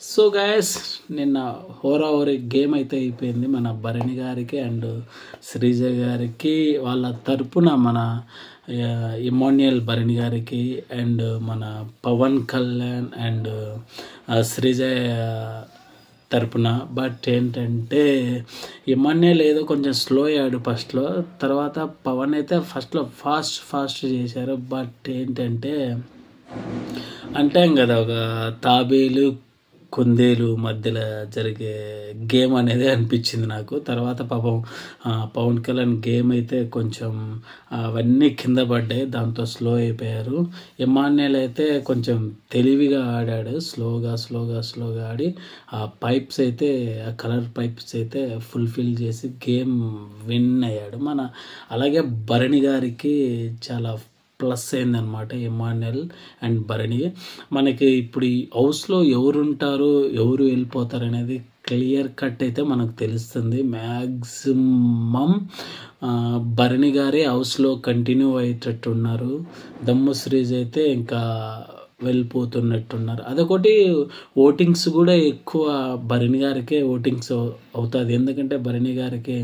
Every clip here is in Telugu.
సో గైస్ నిన్న హోరాహోరీ గేమ్ అయితే అయిపోయింది మన భరణి గారికి అండ్ శ్రీజ గారికి. వాళ్ళ తరపున మన ఇమాన్యుయల్ భరణి గారికి అండ్ మన పవన్ కళ్యాణ్ అండ్ శ్రీజ తరపున. బట్ ఏంటంటే ఇమాన్యుయల్ ఏదో కొంచెం స్లో అయ్యాడు ఫస్ట్లో, తర్వాత పవన్ అయితే ఫస్ట్లో ఫాస్ట్ చేశారు. బట్ ఏంటంటే అంటాం కదా, ఒక తాబేలు కుందేలు మధ్యలో జరిగే గేమ్ అనేది అనిపించింది నాకు. తర్వాత పాపం పవన్ కళ్యాణ్ గేమ్ అయితే కొంచెం అవన్నీ కింద పడ్డాయి, దాంతో స్లో అయిపోయారు. ఇమాన్యుయల్ అయితే కొంచెం తెలివిగా ఆడాడు, స్లోగా ఆడి ఆ పైప్స్ అయితే, ఆ కలర్ పైప్స్ అయితే ఫుల్ఫిల్ చేసి గేమ్ విన్ అయ్యాడు. అలాగే భరణి గారికి చాలా ప్లస్ అయిందనమాట ఇమాన్యుయల్ అండ్ భరణి. మనకి ఇప్పుడు ఈ హౌస్లో ఎవరుంటారు ఎవరు వెళ్ళిపోతారు అనేది క్లియర్ కట్ అయితే మనకు తెలుస్తుంది. మ్యాక్సిమం భరణి గారే హౌస్లో కంటిన్యూ అయ్యేటట్టున్నారు. దమ్ము శ్రీజ్ అయితే ఇంకా వెళ్ళిపోతున్నట్టున్నారు. అదొకటి, ఓటింగ్స్ కూడా ఎక్కువ భరణి గారికే ఓటింగ్స్ అవుతుంది. ఎందుకంటే భరణి గారికి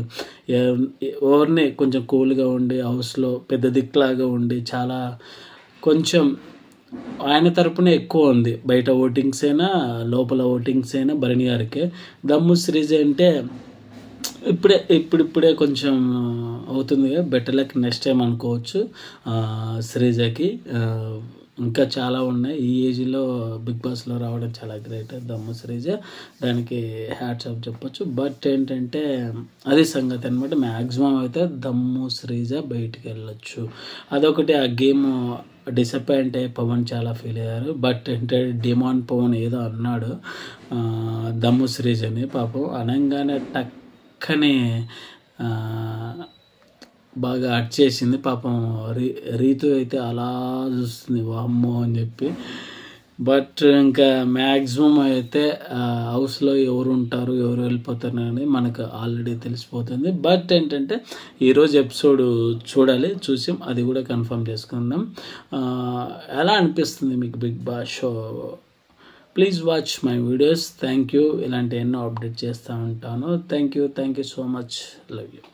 ఎవరిని కొంచెం కూల్గా ఉండి హౌస్లో పెద్ద దిక్కులాగా ఉండి చాలా కొంచెం ఆయన తరపునే ఎక్కువ ఉంది. బయట ఓటింగ్స్ అయినా లోపల ఓటింగ్స్ అయినా భరణి గారికే. దమ్ము శ్రీజ్ అంటే ఇప్పుడిప్పుడే కొంచెం అవుతుంది, బెటర్ లక్ నెక్స్ట్ టైం అనుకోవచ్చు శ్రీజకి. ఇంకా చాలా ఉన్నాయి. ఈ ఏజ్లో బిగ్ బాస్లో రావడం చాలా గ్రేట్ దమ్ము శ్రీజ, దానికి హ్యాట్స్ ఆఫ్ చెప్పొచ్చు. బట్ ఏంటంటే అది సంగతి అనమాట. మ్యాక్సిమం అయితే దమ్ము శ్రీజ బయటికి వెళ్ళొచ్చు. అదొకటి. ఆ గేమ్ డిసప్పాయింట్ అయ్యి పవన్ చాలా ఫీల్ అయ్యారు. బట్ ఏంటంటే డిమాండ్ పవన్ ఏదో అన్నాడు దమ్ము శ్రీజ అని, పాపం అనగానే టక్కని బాగా అట్ చేసింది పాపం. రీతు అయితే అలా చూస్తుంది, వామ్మో అని చెప్పి. బట్ ఇంకా మ్యాక్సిమం అయితే హౌస్లో ఎవరు ఉంటారు ఎవరు వెళ్ళిపోతారు అని మనకు ఆల్రెడీ తెలిసిపోతుంది. బట్ ఏంటంటే ఈరోజు ఎపిసోడ్ చూడాలి, చూసి అది కూడా కన్ఫర్మ్ చేసుకుందాం. ఎలా అనిపిస్తుంది మీకు Bigg Boss show? Please watch my videos. Thank you. ఇలాంటి ఎన్నో అప్డేట్ చేస్తూ ఉంటాను. Thank you so much. Love you.